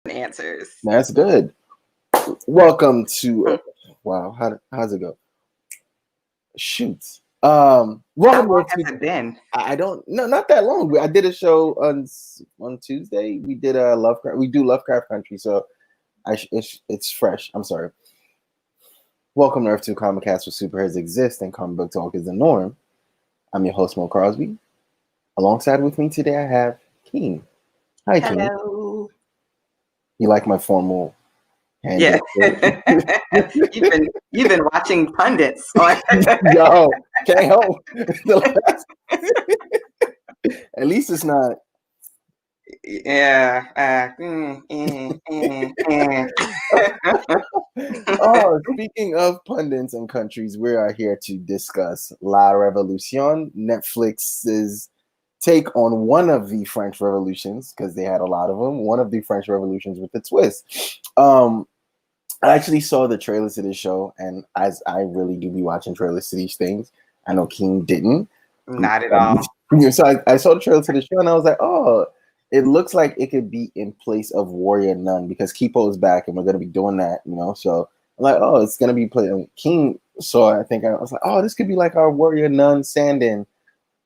answers. That's good. Welcome to wow. How's it go? Shoot. How Welcome long to. has it been? I don't. No, not that long. I did a show on Tuesday. We did a Lovecraft. We do Lovecraft Country, so it's fresh. I'm sorry. Welcome to Earth 2 Comic Cast, where superheroes exist and comic book talk is the norm. I'm your host, Mo Crosby. Alongside with me today, I have Keem. Hi, Keem. Hello. You like my formal hand? Yeah. you've been watching pundits on Yo, can't help. At least it's not. Yeah. Oh, speaking of pundits and countries, we are here to discuss La Révolution, Netflix's take on one of the French revolutions, because they had a lot of them. One of the French revolutions with a twist. I actually saw the trailers to this show, and as I really do be watching trailers to these things, I know Keem didn't. Not at all. So I saw the trailer to the show, and I was like, oh, it looks like it could be in place of Warrior Nun, because Kipo is back, and we're going to be doing that, So I'm like, oh, it's going to be playing. Keem saw it, I was like, oh, this could be like our Warrior Nun stand-in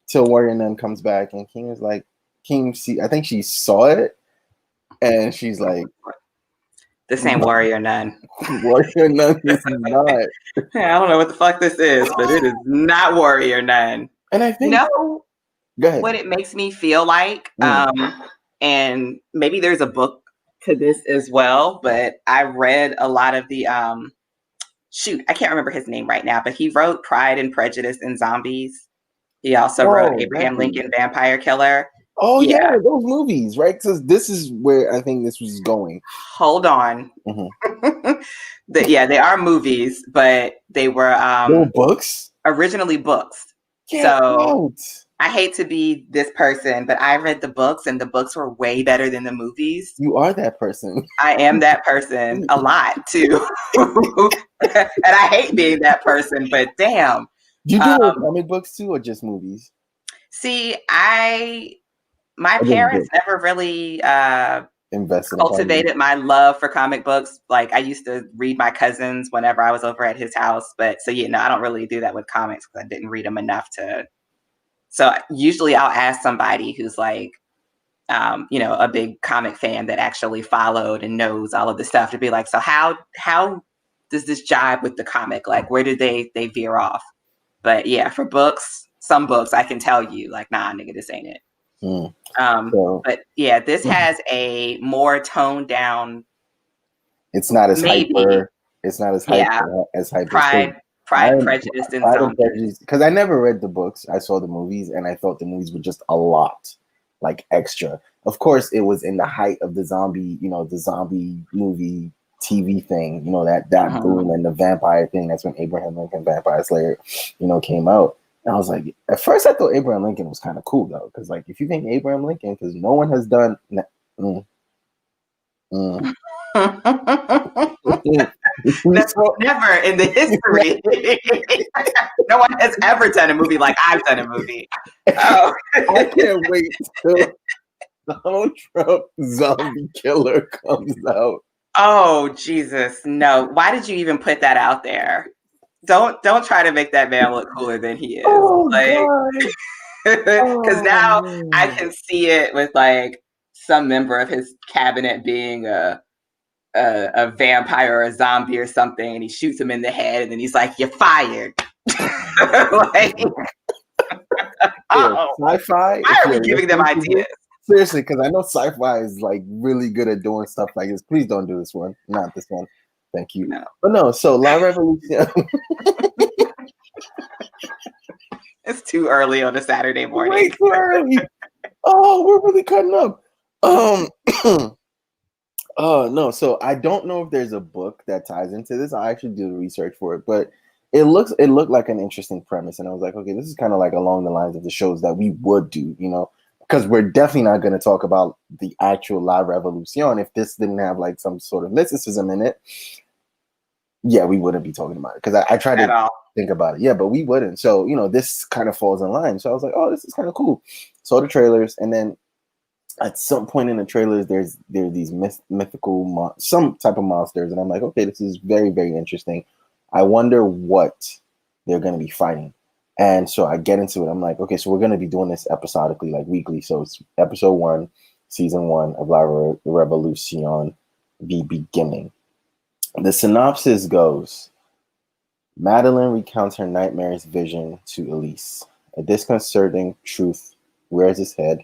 till Warrior Nun comes back. And Keem was like, I think she saw it, and she's like, this ain't Warrior Nun. Warrior Nun is not. I don't know what the fuck this is, but it is not Warrior Nun. And I think go ahead. What it makes me feel like, and maybe there's a book to this as well, but I read a lot of the I can't remember his name right now, but he wrote Pride and Prejudice and Zombies. He also wrote Abraham Lincoln Vampire Killer. Oh yeah, those movies, right? Because this is where I think this was going. Hold on. They are movies, but they were books. Originally books. I hate to be this person, but I read the books, and the books were way better than the movies. You are that person. I am that person a lot too, and I hate being that person. But damn, you do comic books too, or just movies? See, my parents never really cultivated my love for comic books. Like, I used to read my cousins whenever I was over at his house. But I don't really do that with comics because I didn't read them enough to. So usually I'll ask somebody who's like, a big comic fan that actually followed and knows all of the stuff to be like, so how does this jive with the comic? Like, where did they veer off? But yeah, for books, some books I can tell you like, nah, nigga, this ain't it. But yeah, this has a more toned down. It's not as hyper. It's not as hyper as hyper. Pride, Prejudice, and Zombies. Because I never read the books. I saw the movies, and I thought the movies were just a lot, like extra. Of course, it was in the height of the zombie, the zombie movie TV thing, that boom, and the vampire thing. That's when Abraham Lincoln Vampire Slayer, came out. And I was like, at first I thought Abraham Lincoln was kind of cool though, because like if you think Abraham Lincoln, because no one has done. Never in the history. No one has ever done a movie like I've done a movie. Oh. I can't wait till Donald Trump Zombie Killer comes out. Oh Jesus, no! Why did you even put that out there? Don't try to make that man look cooler than he is. Because now I can see it with like some member of his cabinet being a vampire or a zombie or something, and he shoots him in the head, and then he's like, "You're fired." Sci-fi. Why are we giving them ideas? Seriously, because I know sci-fi is like really good at doing stuff like this. Please don't do this one. Not this one. Thank you. No. But no, so La Révolution. It's too early on a Saturday morning. Way too early. Oh, we're really cutting up. No, so I don't know if there's a book that ties into this. I actually do the research for it, but it looked like an interesting premise, and I was like, okay, this is kind of like along the lines of the shows that we would do, because we're definitely not going to talk about the actual La Révolution if this didn't have like some sort of mysticism in it. Yeah, we wouldn't be talking about it because I tried to think about it. Yeah, but we wouldn't. So, this kind of falls in line. So I was like, oh, this is kind of cool. Saw the trailers, and then at some point in the trailers, there are these mythical some type of monsters, and I'm like, okay, this is very, very interesting. I wonder what they're going to be fighting. And so I get into it. I'm like, okay, so we're going to be doing this episodically, like weekly. So it's episode 1, season 1 of La Revolution, the beginning. The synopsis goes: Madeleine recounts her nightmarish vision to Elise. A disconcerting truth rears its head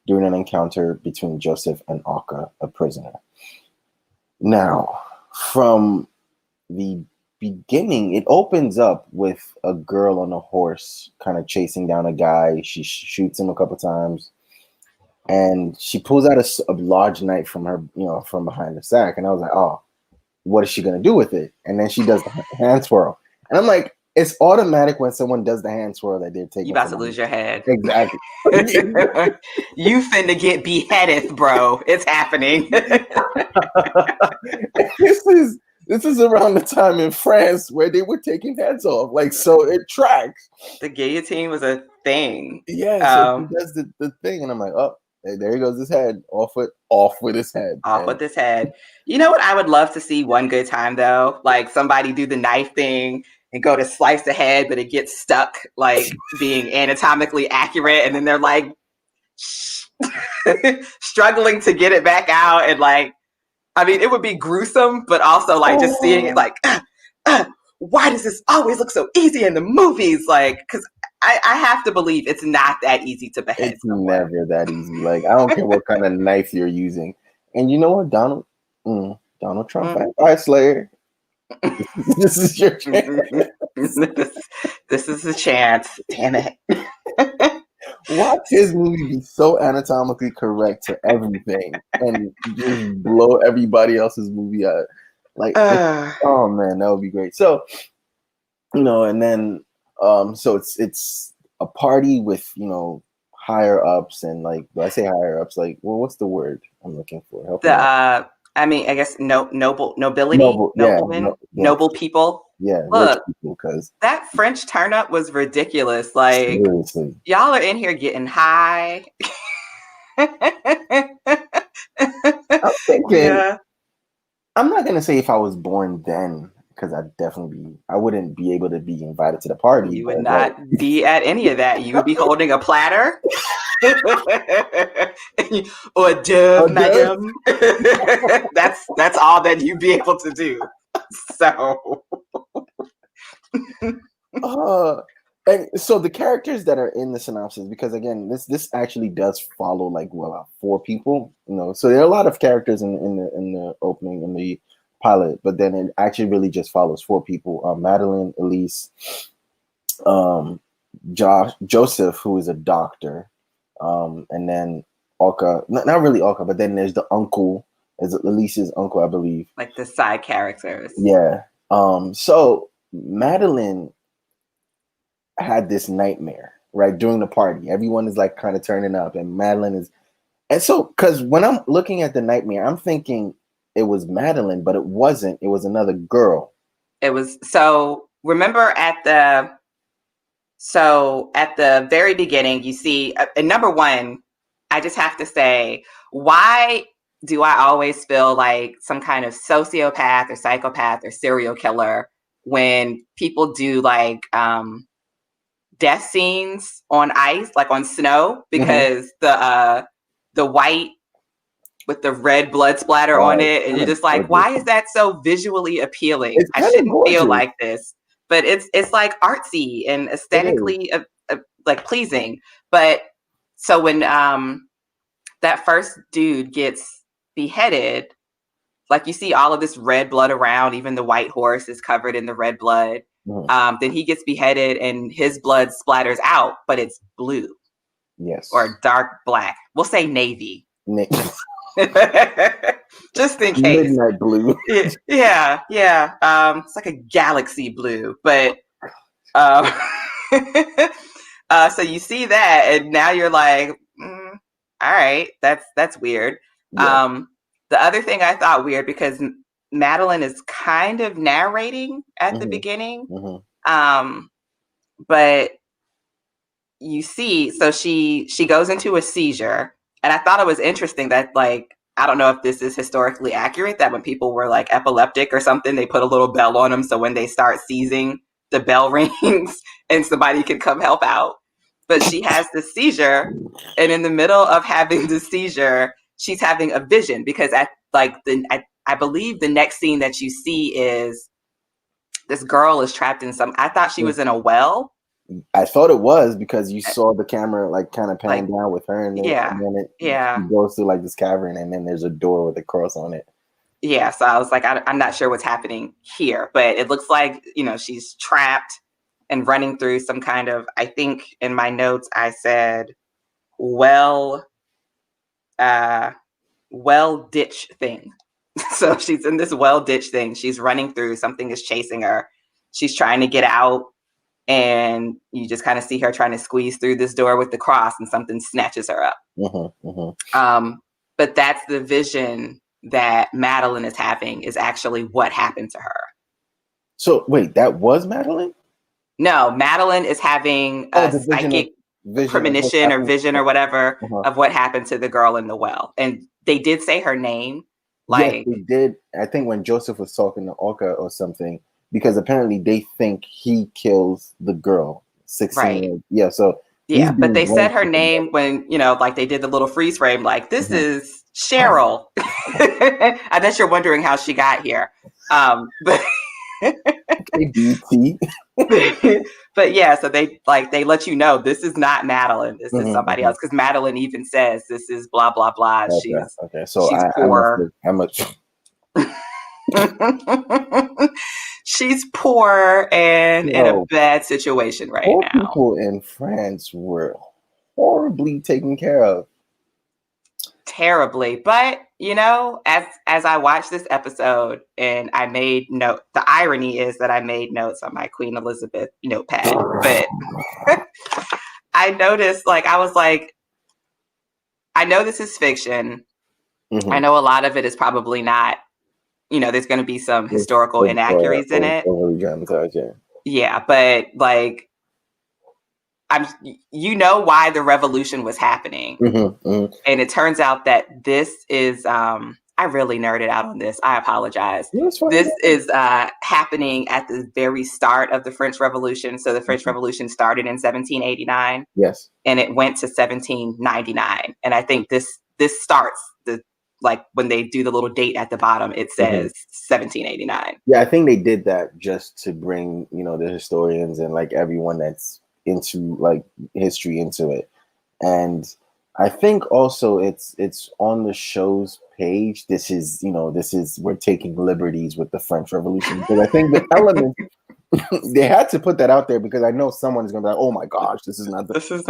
during an encounter between Joseph and Oka, a prisoner. Now, from the beginning, it opens up with a girl on a horse kind of chasing down a guy. She shoots him a couple times, and she pulls out a large knife from her, from behind the sack. And I was like, oh, what is she going to do with it? And then she does the hand swirl. And I'm like, it's automatic when someone does the hand swirl that they're taking. You about to lose your head. Exactly. You finna get beheaded, bro. It's happening. This is around the time in France where they were taking heads off. Like, so it tracks. The guillotine was a thing. Yeah, so he does the thing, and I'm like, oh, there he goes, his head. Off with his head. With his head. You know what I would love to see one good time, though? Like somebody do the knife thing and go to slice the head, but it gets stuck, like being anatomically accurate, and then they're like struggling to get it back out. And like, I mean, it would be gruesome, but also like just seeing it like, why does this always look so easy in the movies? Like, because I have to believe it's not that easy to behead. It's never that easy. Like, I don't care what kind of knife you're using. And you know what, Donald Trump, Vampire Slayer. This is your chance. This is the chance. Damn it. Watch his movie be so anatomically correct to everything and just blow everybody else's movie out. Like, oh man, that would be great. So, and then so it's a party with, higher ups, and like, when I say higher ups, like, well, what's the word I'm looking for? Help I mean, I guess nobility, noble people. Yeah, look, rich people, because that French turn up was ridiculous. Like, seriously. Y'all are in here getting high. I'm thinking, I'm not gonna say if I was born then, because I wouldn't be able to be invited to the party. You would not be at any of that. You would be holding a platter. Or dove, madam. That's all that you'd be able to do. So and so the characters that are in the synopsis, because again, this actually does follow like 4 people, so there are a lot of characters in the opening, in the pilot, but then it actually really just follows 4 people: Madeleine, Elise, Joseph, who is a doctor, and then Oka, not really Oka, but then there's the uncle, is Elise's uncle, I believe, like the side characters. Yeah. So Madeleine had this nightmare, right, during the party. Everyone is like kind of turning up, and Madeleine is, and so because when I'm looking at the nightmare, I'm thinking it was Madeleine, but it wasn't. It was another girl. It was, so remember at the very beginning, you see, and number one, I just have to say, why do I always feel like some kind of sociopath or psychopath or serial killer when people do like death scenes on ice, like on snow, because the white with the red blood splatter on it, and you're just like, why is that so visually appealing? I shouldn't feel like this, but it's like artsy and aesthetically like pleasing. But so when that first dude gets beheaded, like you see all of this red blood around, even the white horse is covered in the red blood. Then he gets beheaded and his blood splatters out, but it's blue. Yes. Or dark black. We'll say navy. Just in case. Midnight blue. Yeah. It's like a galaxy blue, but so you see that, and now you're like, all right, that's weird. Yeah. The other thing I thought weird, because Madeleine is kind of narrating at the beginning, but you see, so she goes into a seizure, And I thought it was interesting that, like, I don't know if this is historically accurate, that when people were like epileptic or something, they put a little bell on them. So when they start seizing, the bell rings and somebody can come help out. But she has the seizure. And in the middle of having the seizure, she's having a vision, because I believe the next scene that you see is this girl is trapped in I thought she was in a well. I thought it was, because you saw the camera like kind of pan down with her, and then it goes through like this cavern, and then there's a door with a cross on it. Yeah, so I was like, I'm not sure what's happening here, but it looks like, she's trapped and running through some kind of, I think in my notes I said, well ditch thing. So she's in this well ditch thing. She's running through, something is chasing her. She's trying to get out. And you just kind of see her trying to squeeze through this door with the cross, and something snatches her up. But that's the vision that Madeleine is having, is actually what happened to her. So wait, that was Madeleine? No, Madeleine is having a psychic premonition or vision or whatever of what happened to the girl in the well. And they did say her name. Yes, they did. I think when Joseph was talking to Oka or something, because apparently they think he kills the girl. 16. Right. Yeah, so yeah, but they said her name when, like they did the little freeze frame, like, this is Cheryl. I bet you're wondering how she got here. But but yeah, so they let you know this is not Madeleine. This is somebody else, because Madeleine even says this is blah blah blah. Okay. So she's poor. How much? She's poor and in a bad situation right now. People in France were horribly taken care of. Terribly. But, as I watched this episode and I made note, the irony is that I made notes on my Queen Elizabeth notepad. But I noticed, I was like, I know this is fiction. I know a lot of it is probably not, there's going to be some historical inaccuracies in it. Yeah, but why the revolution was happening. And it turns out that this is, I really nerded out on this. I apologize. This is happening at the very start of the French Revolution. So the French Revolution started in 1789. Yes. And it went to 1799. And I think this starts when they do the little date at the bottom, it says 1789. Yeah, I think they did that just to bring, the historians and everyone that's into history into it. And I think also it's on the show's page. This is we're taking liberties with the French Revolution, because I think the element they had to put that out there, because I know someone is gonna be like, oh my gosh, this is not duh. This is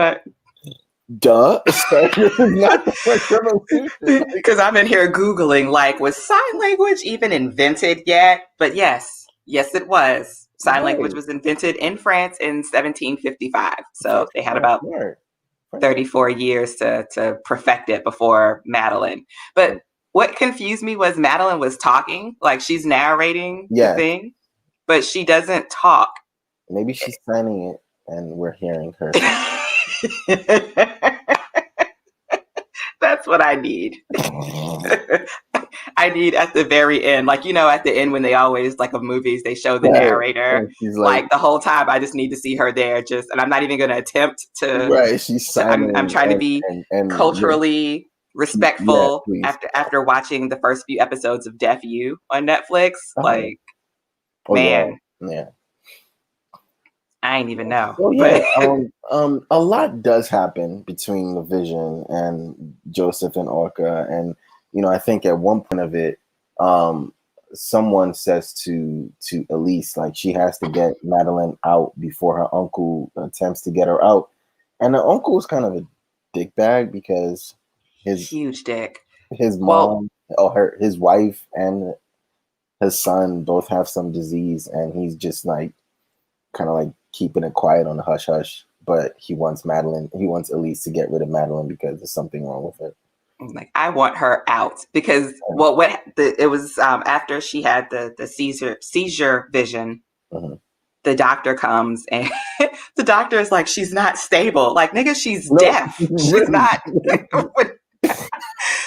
not the French Revolution. Because I'm in here Googling, was sign language even invented yet? But yes, it was. Sign language was invented in France in 1755. So they had about 34 years to perfect it before Madeleine. But what confused me was Madeleine was talking, she's narrating the thing, but she doesn't talk. Maybe she's signing it and we're hearing her. That's what I need. I need at the very end, at the end when they always, of movies, they show the narrator. She's the whole time, I just need to see her there. And I'm not even going to attempt to. Right, she's signing. I'm trying to be culturally respectful after watching the first few episodes of Deaf U on Netflix. Man. Yeah. I ain't even know. Well, yeah, a lot does happen between the vision and Joseph and Oka, and I think at one point of it, someone says to Elise, she has to get Madeleine out before her uncle attempts to get her out, and the uncle is kind of a dickbag, because his huge dick. His mom, his wife, and his son both have some disease, and he's just kind of keeping it quiet on the hush hush, but he wants Elise to get rid of Madeleine because there's something wrong with it. I want her out, because it was after she had the seizure vision. The doctor comes and the doctor is she's not stable. Nigga, she's deaf. She's not.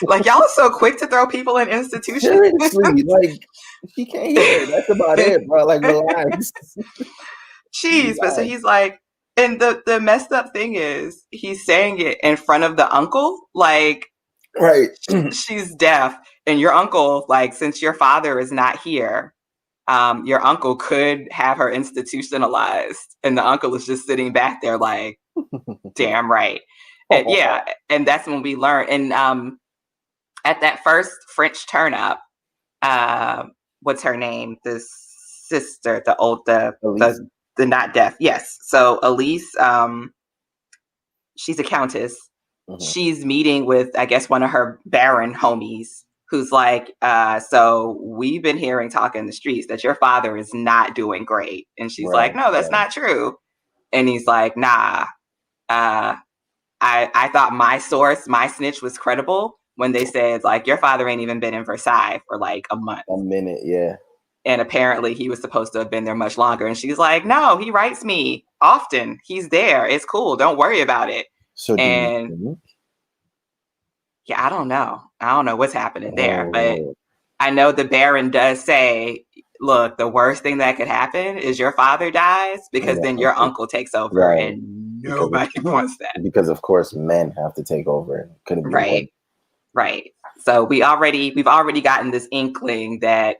Like, y'all are so quick to throw people in institutions. Seriously, like, she can't hear. That's about it, bro. Like, relax. Jeez, but so he's like, and the messed up thing is he's saying it in front of the uncle, like, right. She's deaf, and your uncle, like, since your father is not here, your uncle could have her institutionalized, and the uncle is just sitting back there like, damn right. And yeah, and that's when we learn. And at that first French turn up, what's her name? The sister, the not deaf. Yes. So Elise, she's a countess. Mm-hmm. She's meeting with, I guess, one of her baron homies, who's like, so we've been hearing talk in the streets that your father is not doing great. And she's like, no, that's not true. And he's like, nah, I thought my source, my snitch was credible when they said, like, your father ain't even been in Versailles for like a month. A minute, yeah. And apparently he was supposed to have been there much longer. And she's like, no, he writes me often. He's there. It's cool. Don't worry about it. So yeah, I don't know. I don't know what's happening there. But I know the Baron does say, look, the worst thing that could happen is your father dies, because then your uncle takes over, and nobody wants that. Because of course men have to take over. Couldn't be right. So we've already gotten this inkling that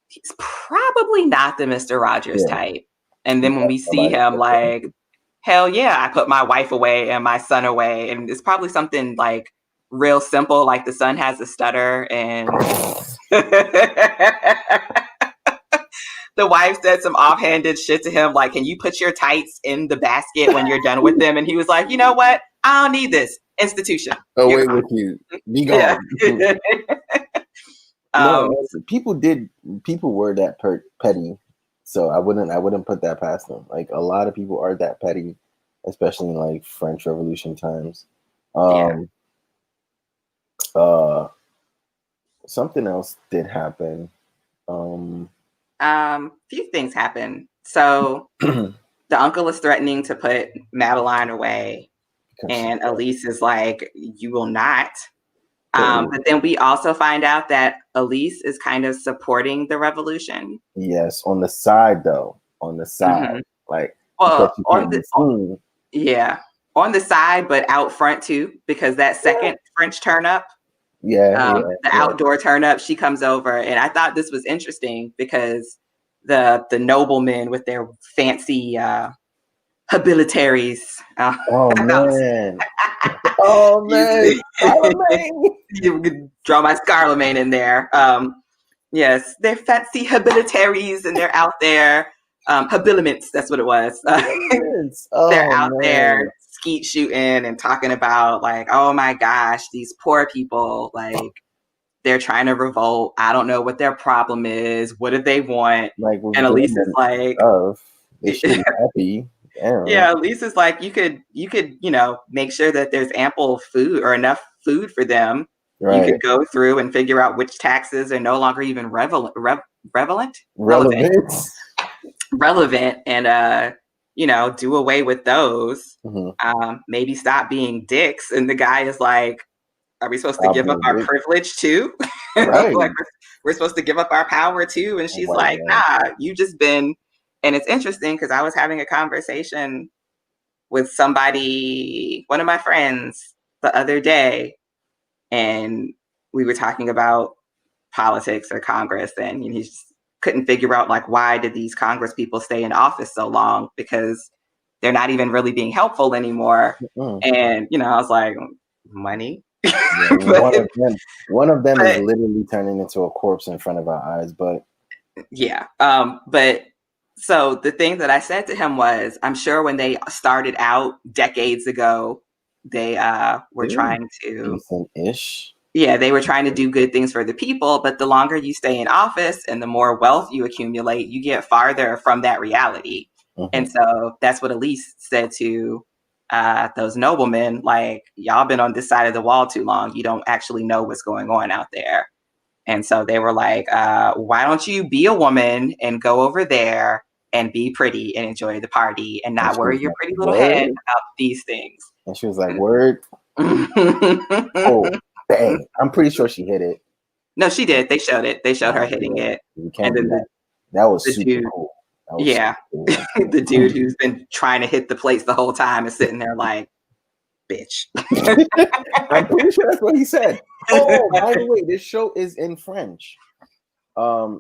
he's probably not the Mr. Rogers type. And then when we see him, like, hell yeah, I put my wife away and my son away. And it's probably something like real simple, like the son has a stutter and the wife said some offhanded shit to him, like, can you put your tights in the basket when you're done with them? And he was like, you know what? I don't need this. Institution. Away with you. Be gone. Yeah. No, people were that petty. So I wouldn't put that past them. Like, a lot of people are that petty, especially in like French Revolution times. Something else did happen. Few things happen. So the uncle is threatening to put Madeleine away, and Elise is like, you will not. But then we also find out that Elise is kind of supporting the revolution. Yes, on the side though. On the side. Mm-hmm. Like, well, on the side, but out front too, because that second French turn up, the outdoor turn up, she comes over. And I thought this was interesting because the noblemen with their fancy habilitaries. Oh man. Oh man. You could draw my Scarlemagne in there. Yes, they're fancy habilitaries and they're out there. Habiliments, that's what it was. They're out there skeet shooting and talking about, like, oh my gosh, these poor people, like, they're trying to revolt. I don't know what their problem is. What do they want? Like, and Elise is like, they should be happy. Yeah, Elise is like, you could, make sure that there's ample food or enough food for them. Right. You could go through and figure out which taxes are no longer even relevant, and do away with those. Mm-hmm. Maybe stop being dicks. And the guy is like, are we supposed to give up our privilege too? Right. Like, we're supposed to give up our power too? And she's like, nah, you just been. And it's interesting because I was having a conversation with somebody, one of my friends, the other day, and we were talking about politics or Congress, and he just couldn't figure out, like, why did these Congress people stay in office so long? Because they're not even really being helpful anymore. Mm-hmm. And, I was like, money. Yeah, one of them is literally turning into a corpse in front of our eyes. But yeah, but so the thing that I said to him was, I'm sure when they started out decades ago, they were trying to decent-ish. Yeah, they were trying to do good things for the people, but the longer you stay in office and the more wealth you accumulate, you get farther from that reality. Mm-hmm. And so that's what Elise said to those noblemen, like, y'all been on this side of the wall too long. You don't actually know what's going on out there. And so they were like, why don't you be a woman and go over there and be pretty and enjoy the party and not worry your pretty little head about these things. And she was like, word. Oh, Dang, I'm pretty sure she hit it. No, she did. They showed it. They showed her hitting it. You can't do that. That was super dude, cool. Yeah. Super cool. The dude who's been trying to hit the plates the whole time is sitting there like, bitch. I'm pretty sure that's what he said. Oh, by the way, this show is in French.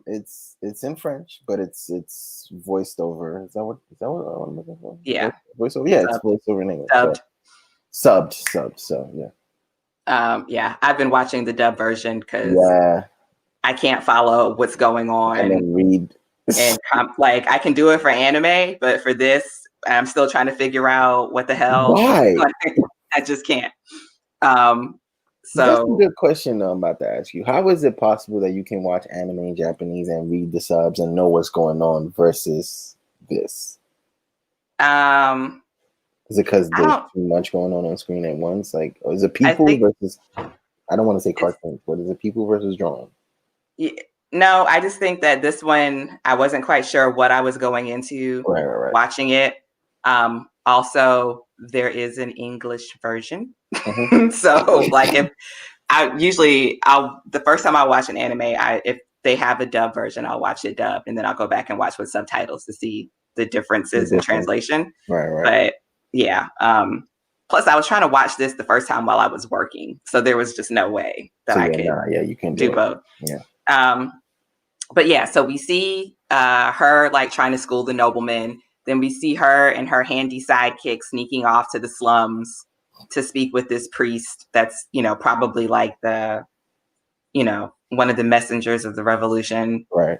It's in French, but it's voiced over. Is that what I'm looking for? Yeah. Voiceover. Yeah, it's voiced over in English. Subbed. So yeah. Yeah, I've been watching the dub version because I can't follow what's going on and then read. And like I can do it for anime, but for this, I'm still trying to figure out what the hell. Why? I just can't. So that's a good question I'm about to ask you. How is it possible that you can watch anime in Japanese and read the subs and know what's going on versus this? Is it because there's too much going on screen at once? Like, is it people versus? I don't want to say cartoons, but is it people versus drawing? Yeah, no, I just think that this one I wasn't quite sure what I was going into watching it. Also, there is an English version. So like if the first time I watch an anime, if they have a dub version, I'll watch it dubbed, and then I'll go back and watch with subtitles to see the differences in translation. Right. But yeah. Plus I was trying to watch this the first time while I was working. So there was just no way that I could you can do both. Yeah. But yeah, so we see her like trying to school the nobleman. Then we see her and her handy sidekick sneaking off to the slums to speak with this priest that's, probably like the, one of the messengers of the revolution. Right.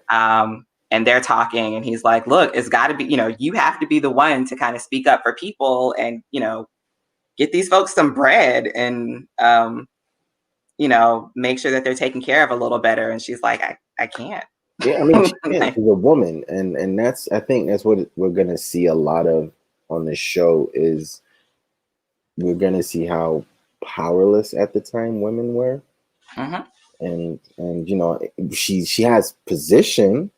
And they're talking and he's like, look, it's got to be, you have to be the one to kind of speak up for people and, get these folks some bread and, make sure that they're taken care of a little better. And she's like, I can't. Yeah, I mean, she can't. She's a woman. And I think that's what we're going to see a lot of on this show is we're going to see how powerless at the time women were. And she has position,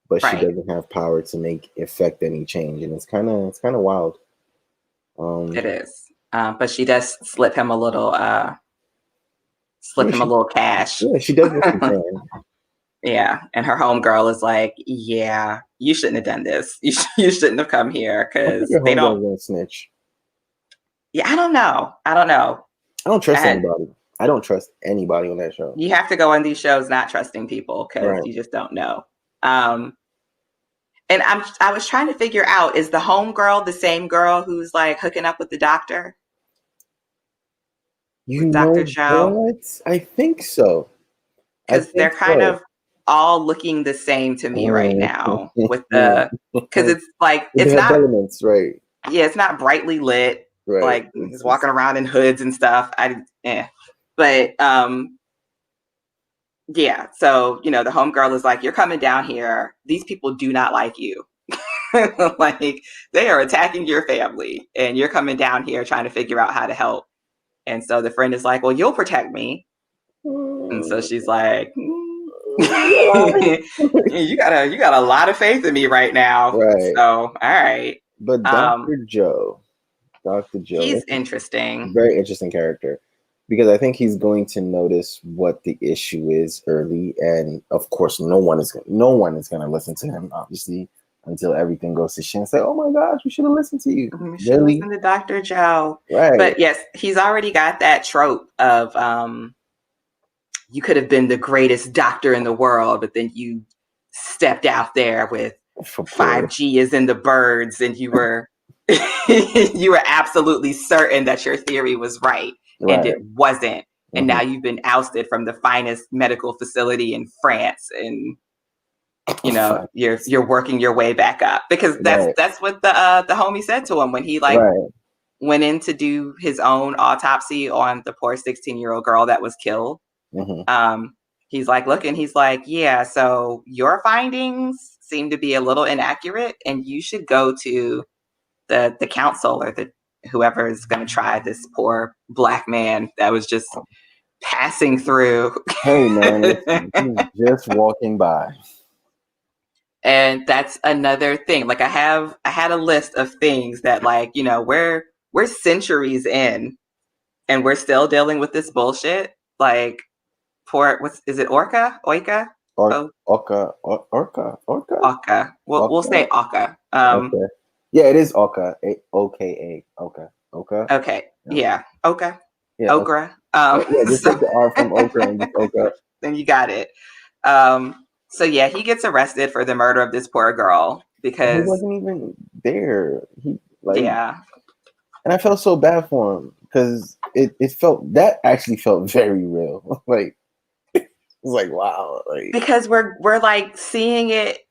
but she doesn't have power to affect any change. And it's kind of wild. It is. But she does slip him a little cash. Yeah, she does what she can. Yeah, and her homegirl is like, "Yeah, you shouldn't have done this. You shouldn't have come here because they don't gonna snitch." Yeah, I don't know. I don't trust anybody. I don't trust anybody on that show. You have to go on these shows not trusting people because you just don't know. And I was trying to figure out, is the homegirl the same girl who's like hooking up with the doctor? Dr. Joe? What? I think so. Because they're kind of all looking the same to me right now with because it's like it's not elements, right? Yeah, it's not brightly lit, like he's walking around in hoods and stuff. But yeah, so the homegirl is like, you're coming down here, these people do not like you. Like they are attacking your family and you're coming down here trying to figure out how to help. And so the friend is like, well, you'll protect me. And so she's like, you got a lot of faith in me right now. Right. So, all right. But Dr. Joe, he's interesting. Very interesting character because I think he's going to notice what the issue is early. And of course, no one is going to listen to him, obviously, until everything goes to shit and say, oh my gosh, we should have listened to you. We should listen to Dr. Joe. Right. But yes, he's already got that trope of, you could have been the greatest doctor in the world, but then you stepped out there with 5G is in the birds and you were absolutely certain that your theory was right. And it wasn't. And now you've been ousted from the finest medical facility in France and you're working your way back up because that's what the homie said to him when he went in to do his own autopsy on the poor 16-year-old girl that was killed. He's like, look, and he's like, yeah, so your findings seem to be a little inaccurate and you should go to the council or whoever is going to try this poor Black man that was just passing through. Hey man, he's just walking by. And that's another thing. Like I had a list of things that we're centuries in and we're still dealing with this bullshit. Like, is it Orca? Oika? Orca. We'll say Oka. Okay. Yeah, it is Oka. Oka. Oka. Okay. Yeah. Oka. Yeah. Okra. Yeah, just take the R from Okra and just Oka. Then you got it. So yeah, he gets arrested for the murder of this poor girl because he wasn't even there. Yeah. And I felt so bad for him because it actually felt very real. Like, it was like, wow. Like, because we're like seeing it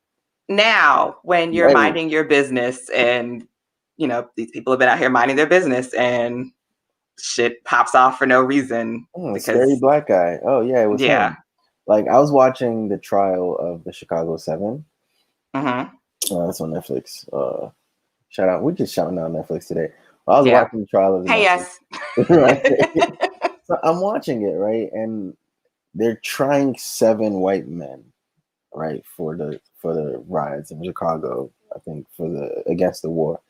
now when you're minding your business, and you know, these people have been out here minding their business and shit pops off for no reason. Scary black guy. Oh yeah, it was him. Like, I was watching the trial of the Chicago 7. That's on Netflix. Shout out. We're just shouting out Netflix today. Well, I was watching the trial of the yes. So I'm watching it, right? And they're trying 7 white men, right, for the riots in Chicago, I think, against the war,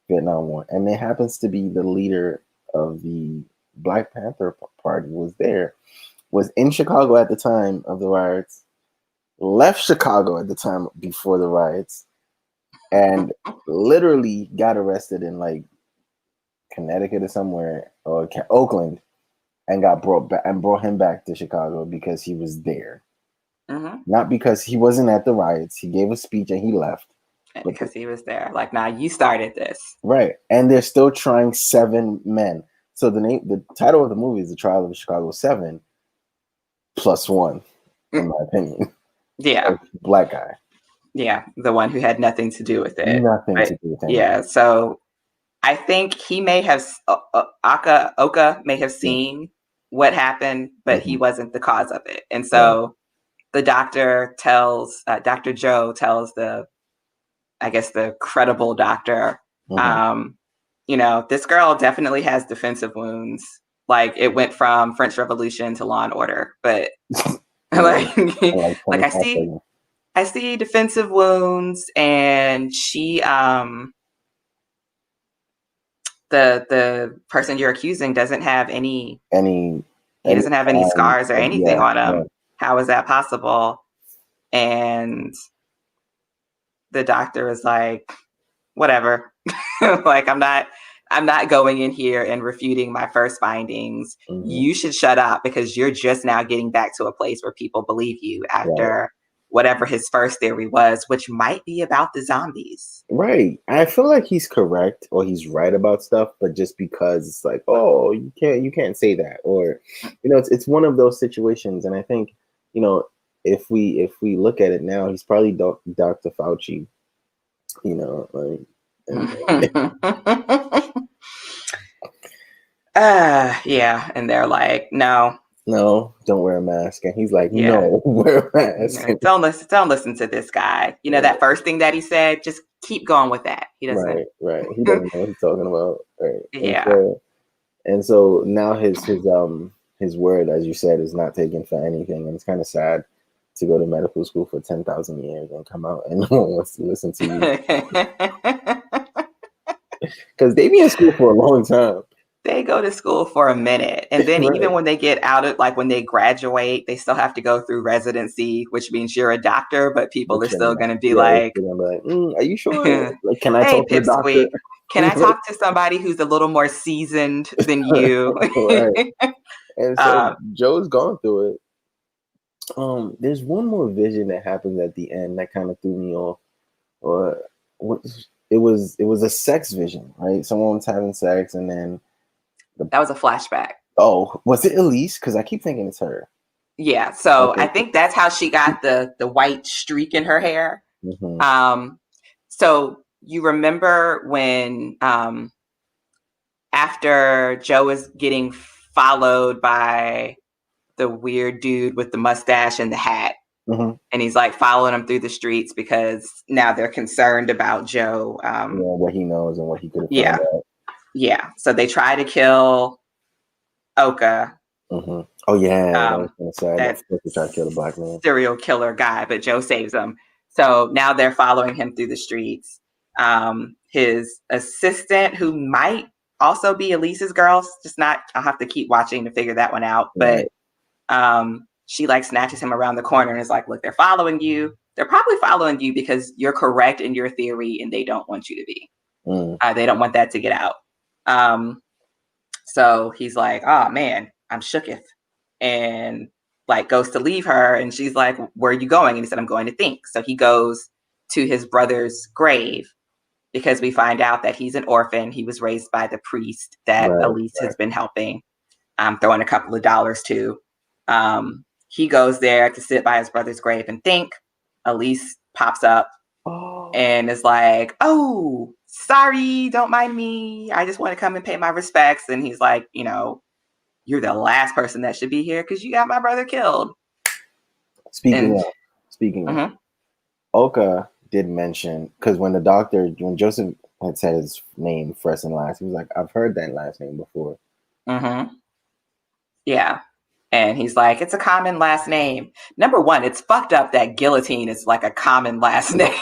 Vietnam War. And it happens to be the leader of the Black Panther Party was in Chicago at the time of the riots, left Chicago at the time before the riots, and literally got arrested in like Connecticut or somewhere, or Oakland, and got brought him back to Chicago because he was there. Not because he wasn't at the riots. He gave a speech and he left. Because he was there. Like, nah, you started this. Right. And they're still trying 7 men. So the title of the movie is The Trial of the Chicago 7 +1, in my opinion. Yeah. Black guy. Yeah. The one who had nothing to do with it. Nothing to do with it. Yeah. So I think he may have, Oka may have seen what happened, but he wasn't the cause of it. And so the doctor Dr. Joe tells the credible doctor, you know, this girl definitely has defensive wounds. Like, it went from French Revolution to Law and Order, but like I see defensive wounds, and she, the person you're accusing doesn't have any scars or anything on him. Yeah. How is that possible? And the doctor is like, whatever. Like, I'm not going in here and refuting my first findings. You should shut up, because you're just now getting back to a place where people believe you after whatever his first theory was, which might be about the zombies. Right. I feel like he's correct, or he's right about stuff, but just because it's like, oh, you can't say that, or, you know, it's one of those situations. And I think, you know, if we look at it now, he's probably Dr. Fauci, you know, like. Yeah, and they're like, no, don't wear a mask, and he's like, no, wear a mask. Don't listen to this guy. You know, that first thing that he said, just keep going with that. He doesn't. Right. He doesn't know what he's talking about. Right. Yeah. And so now his word, as you said, is not taken for anything, and it's kind of sad to go to medical school for 10,000 years and come out and no one wants to listen to you. Because they be in school for a long time. They go to school for a minute. And then even when they get out of, like, when they graduate, they still have to go through residency, which means you're a doctor, but people are still going to be like, are you sure? Like, can I talk to the doctor? Can I talk to somebody who's a little more seasoned than you? And so Joe's gone through it. There's one more vision that happens at the end that kind of threw me off. Or it was a sex vision, right? Someone was having sex, and then that was a flashback. Oh, was it Elise? Because I keep thinking it's her. Yeah, so I think that's how she got the white streak in her hair. So you remember when after Joe is getting followed by the weird dude with the mustache and the hat, and he's like following him through the streets because now they're concerned about Joe. What he knows and what he could have found out. Yeah, so they try to kill Oka. Oh yeah, that's try to kill the black man, serial killer guy, but Joe saves him. So now they're following him through the streets. His assistant, who might also be Elise's girl. Just not. I'll have to keep watching to figure that one out. But she like snatches him around the corner and is like, "Look, they're following you. They're probably following you because you're correct in your theory, and they don't want you to be. They don't want that to get out." So he's like, "Oh man, I'm shooketh," and like goes to leave her, and she's like, "Where are you going?" And he said, "I'm going to think." So he goes to his brother's grave because we find out that he's an orphan. He was raised by the priest that Elise has been helping, throwing a couple of dollars to. He goes there to sit by his brother's grave and think. Elise pops up and is like, "Oh, sorry, don't mind me. I just want to come and pay my respects." And he's like, "You know, you're the last person that should be here because you got my brother killed." Speaking of, Oka did mention, because when Joseph had said his name first and last, he was like, "I've heard that last name before." Yeah. And he's like, "It's a common last name." Number one, it's fucked up that guillotine is like a common last name.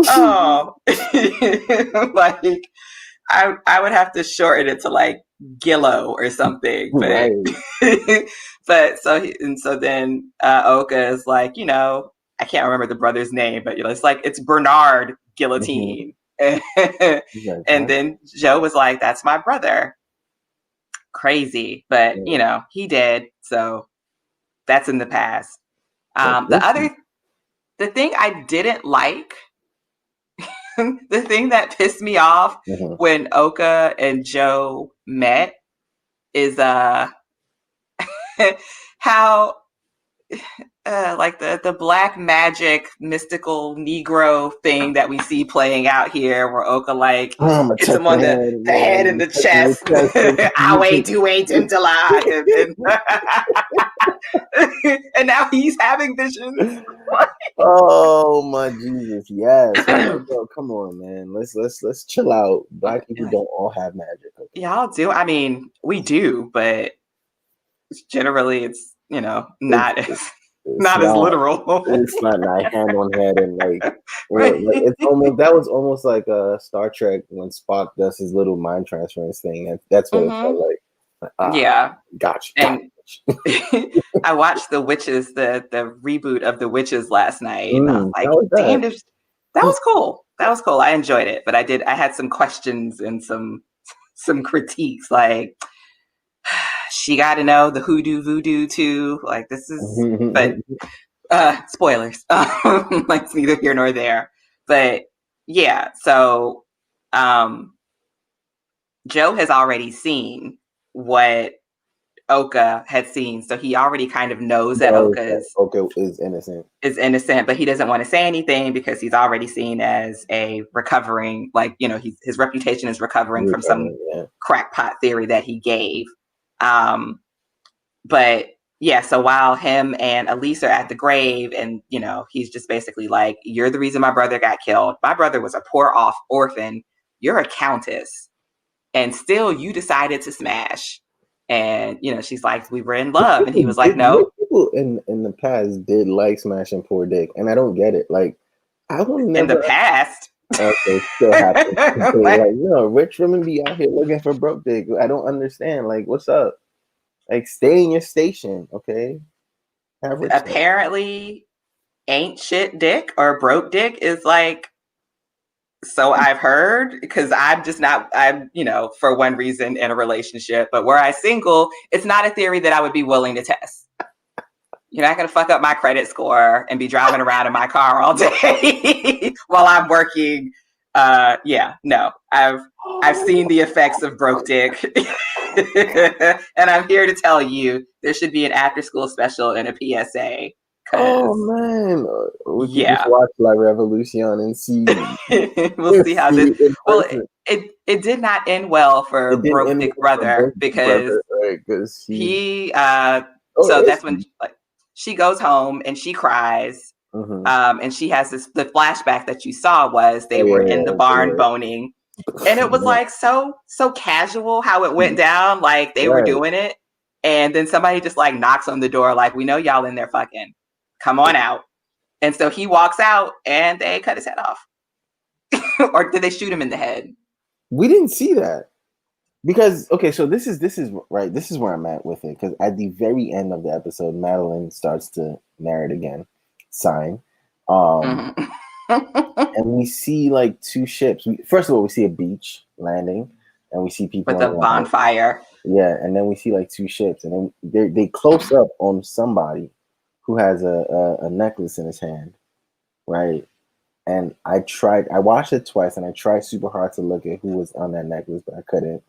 Oh, like I would have to shorten it to like Gillo or something, but but so then Oka is like, you know, I can't remember the brother's name, but you know, it's Bernard Guillotine. And then Joe was like, "That's my brother." Crazy, but you know, he did, so that's in the past. The thing I didn't like, the thing that pissed me off when Oka and Joe met is how like the black magic mystical Negro thing that we see playing out here, where Oka like hits him on the head and the chest. I wait until I and now he's having visions. Oh my Jesus! Yes, bro, come on, man. Let's chill out. Black people don't all have magic. Okay? Y'all do. I mean, we do, but generally, it's not as literal. It's not like hand on head and like it's almost that was almost like Star Trek when Spock does his little mind transference thing. That's what it felt like. Yeah, gotcha. And I watched the Witches, the reboot of the Witches last night, and I was like, "Damn, that was cool. That was cool. I enjoyed it." But I had some questions and some critiques, like, she got to know the hoodoo voodoo too. Like, this is, but spoilers. Like, it's neither here nor there. But yeah, so Joe has already seen what Oka had seen, so he already kind of knows that Oka is innocent. But he doesn't want to say anything because he's already seen as a recovering, like, you know, his reputation is recovering from some crackpot theory that he gave. But yeah, so while him and Elise are at the grave, and you know, he's just basically like, "You're the reason my brother got killed. My brother was a poor off orphan. You're a countess, and still you decided to smash." And you know, she's like, "We were in love," and he was like, "No." People in the past did like smashing poor dick, and I don't get it. Like, I will never in the past. Okay, still happens. Like, rich women be out here looking for broke dick. I don't understand. Like, what's up? Like, stay in your station, okay? Apparently, ain't shit dick or broke dick is like. So I've heard, because I'm for one reason in a relationship, but were I single, it's not a theory that I would be willing to test. You're not going to fuck up my credit score and be driving around in my car all day while I'm working. No, I've seen the effects of broke dick. And I'm here to tell you, there should be an after school special and a PSA. Oh man, we can just watch like Révolution and see. We'll see how this. Well, it did not end well for broke dick brother because he. So that's when she goes home and she cries, and she has the flashback that you saw was they were in the barn boning, and it was like so casual how it went down, like they were doing it, and then somebody just like knocks on the door, like, "We know y'all in there fucking. Come on out." And so he walks out and they cut his head off. Or did they shoot him in the head? We didn't see that. Because okay, so this is right. This is where I'm at with it. Because at the very end of the episode, Madeleine starts to narrate again, sign, Mm-hmm. and we see like two ships. First of all, we see a beach landing, and we see people with a bonfire. Yeah, and then we see like two ships, and then they close up on somebody who has a necklace in his hand, right? And I watched it twice, and I tried super hard to look at who was on that necklace, but I couldn't.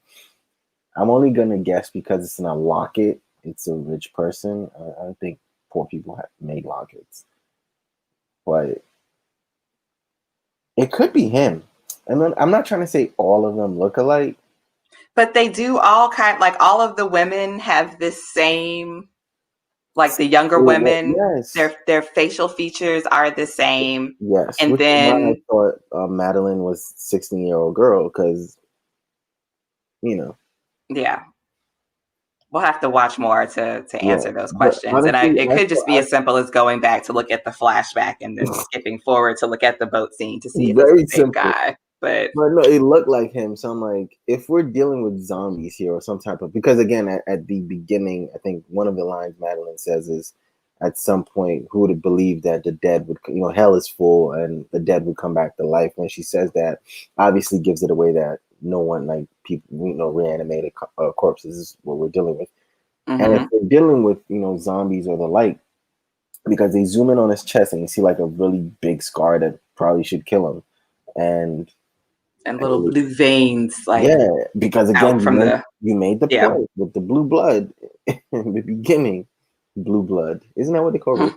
I'm only gonna guess because it's in a locket. It's a rich person. I don't think poor people have made lockets, but it could be him. And then I'm not trying to say all of them look alike, but they do all all of the women have this same, like the younger women. Yes. Their facial features are the same. Yes, and which then is why I thought Madeleine was 16-year-old girl because yeah. We'll have to watch more to answer those questions. Honestly, and it could just be as simple as going back to look at the flashback and then skipping forward to look at the boat scene to see if it's the same guy. But no, it looked like him. So I'm like, if we're dealing with zombies here or some type of, because again, at the beginning, I think one of the lines Madeleine says is, at some point, who would have believed that the dead would, hell is full and the dead would come back to life. When she says that, obviously gives it away that no one, like people, reanimated corpses is what we're dealing with. Mm-hmm. And if we're dealing with, zombies or the like, because they zoom in on his chest and you see like a really big scar that probably should kill him. And little blue veins, because again, you made the point with the blue blood in the beginning. Blue blood, isn't that what they call it?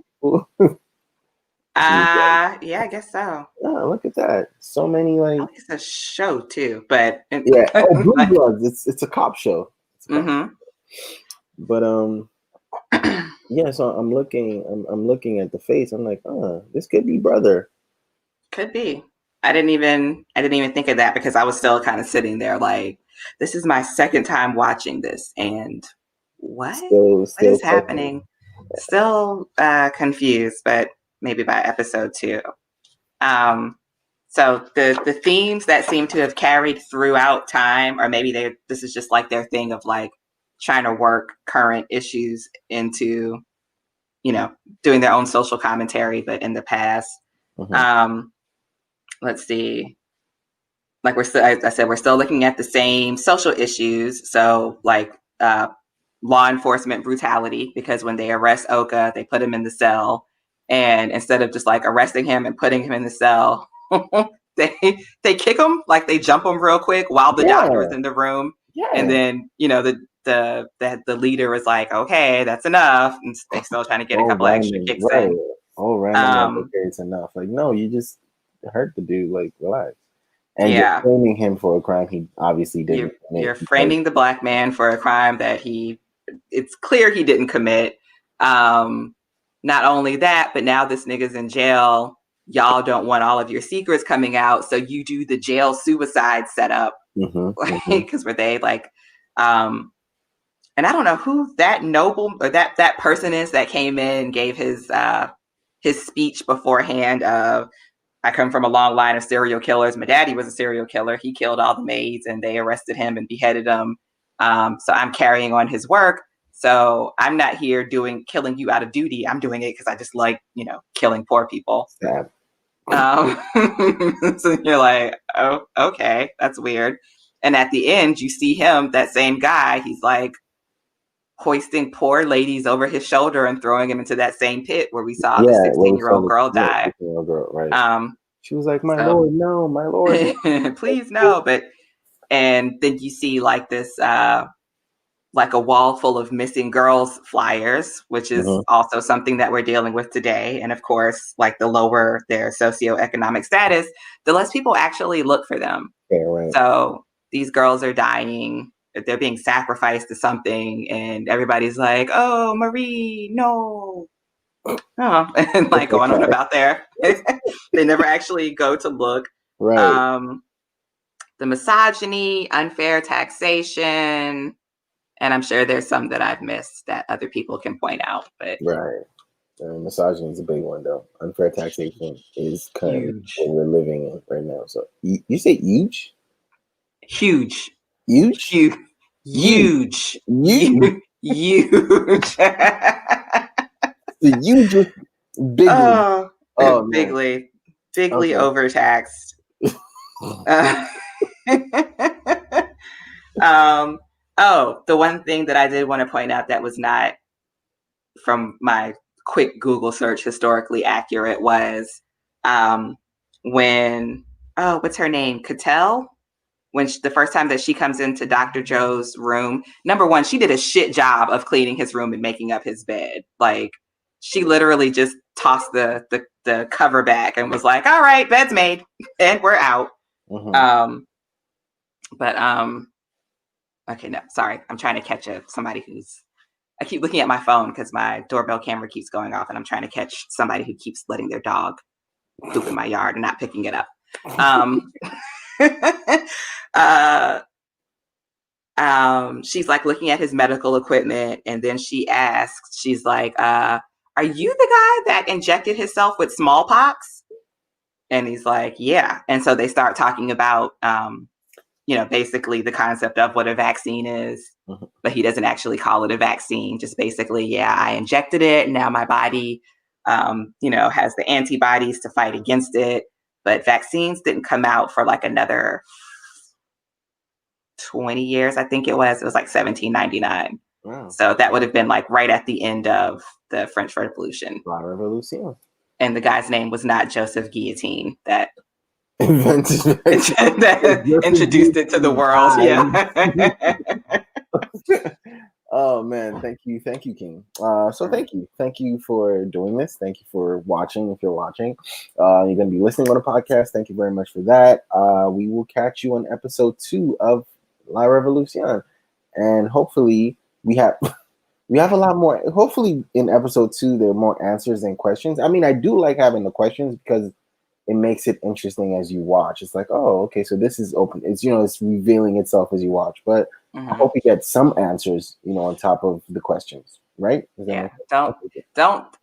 I guess so. Oh, look at that! So many it's a show too, but Blue Bloods. It's a cop show. Mm-hmm. But so I'm looking at the face. I'm like, this could be brother. Could be. I didn't even think of that because I was still kind of sitting there like, this is my second time watching this, and what is happening? Still confused, but maybe by episode 2. So the themes that seem to have carried throughout time, or maybe this is just like their thing of like trying to work current issues into, doing their own social commentary, but in the past. Mm-hmm. Let's see. Like I said, we're still looking at the same social issues. So like law enforcement brutality, because when they arrest Oka, they put him in the cell, and instead of just like arresting him and putting him in the cell, they kick him, like they jump him real quick while the doctor is in the room. Yeah. And then the leader is like, okay, that's enough, and they're still trying to get a couple extra kicks in. Random, okay, it's enough. Like, no, you just hurt the dude. Like, relax. And you're framing him for a crime he obviously didn't commit. You're framing the black man for a crime that it's clear he didn't commit. Not only that, but now this nigga's in jail. Y'all don't want all of your secrets coming out, so you do the jail suicide setup. Because were they like, and I don't know who that noble or that person is that came in and gave his speech beforehand of, I come from a long line of serial killers. My daddy was a serial killer. He killed all the maids and they arrested him and beheaded him. So I'm carrying on his work. So I'm not here killing you out of duty. I'm doing it because I just like, killing poor people. So you're like, oh, okay, that's weird. And at the end, you see him, that same guy, he's like hoisting poor ladies over his shoulder and throwing him into that same pit where we saw the 16-year-old girl die. 16-year-old girl, right. She was like, Lord, no, my Lord. Please, no. And then you see like this, like a wall full of missing girls flyers, which is also something that we're dealing with today. And of course, like the lower their socioeconomic status, the less people actually look for them. Yeah, right. So these girls are dying. They're being sacrificed to something, and everybody's like, "Oh, Marie, no." And like going on about there. They never actually go to look. Right. The misogyny, unfair taxation, and I'm sure there's some that I've missed that other people can point out. But right. Misogyny is a big one, though. Unfair taxation is currently Huge. what we're living in right now. So you say huge? Huge. Huge? Huge. Huge. Huge. Huge. The huge is bigly. Oh, bigly. Bigly overtaxed. The one thing that I did want to point out that was not from my quick Google search historically accurate was when what's her name? Cattell? When the first time that she comes into Dr. Joe's room, number one, she did a shit job of cleaning his room and making up his bed. Like, she literally just tossed the cover back and was like, all right, bed's made and we're out. Mm-hmm. Okay, no, sorry. I'm trying to catch somebody I keep looking at my phone because my doorbell camera keeps going off and I'm trying to catch somebody who keeps letting their dog poop in my yard and not picking it up. She's like looking at his medical equipment and then she asks, she's like, are you the guy that injected himself with smallpox? And he's like, yeah. And so they start talking about, basically the concept of what a vaccine is, but he doesn't actually call it a vaccine. Just basically, yeah, I injected it. And now my body, has the antibodies to fight against it. But vaccines didn't come out for like another 20 years, I think it was. It was like 1799. Wow. So that would have been like right at the end of the French Revolution. La Révolution. And the guy's name was not Joseph Guillotine that introduced it to the world. Yeah. Oh man, thank you, Keem. So thank you for doing this. Thank you for watching. If you're watching, you're going to be listening on a podcast. Thank you very much for that. We will catch you on episode 2 of La Révolution, and hopefully we have a lot more. Hopefully in episode 2 there are more answers than questions. I mean, I do like having the questions because it makes it interesting as you watch. It's like, oh, okay, so this is open. It's it's revealing itself as you watch. But I hope you get some answers, on top of the questions, right? Yeah. Don't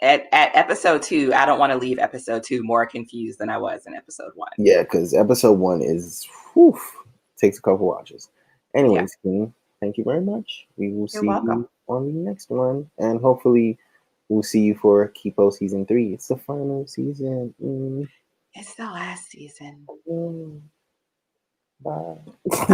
at episode 2. I don't want to leave episode 2 more confused than I was in episode 1. Yeah, because episode 1 is takes a couple watches. Anyways, Keem, thank you very much. We will see you on the next one, and hopefully we'll see you for Kipo season 3. It's the final season. It's the last season. Bye.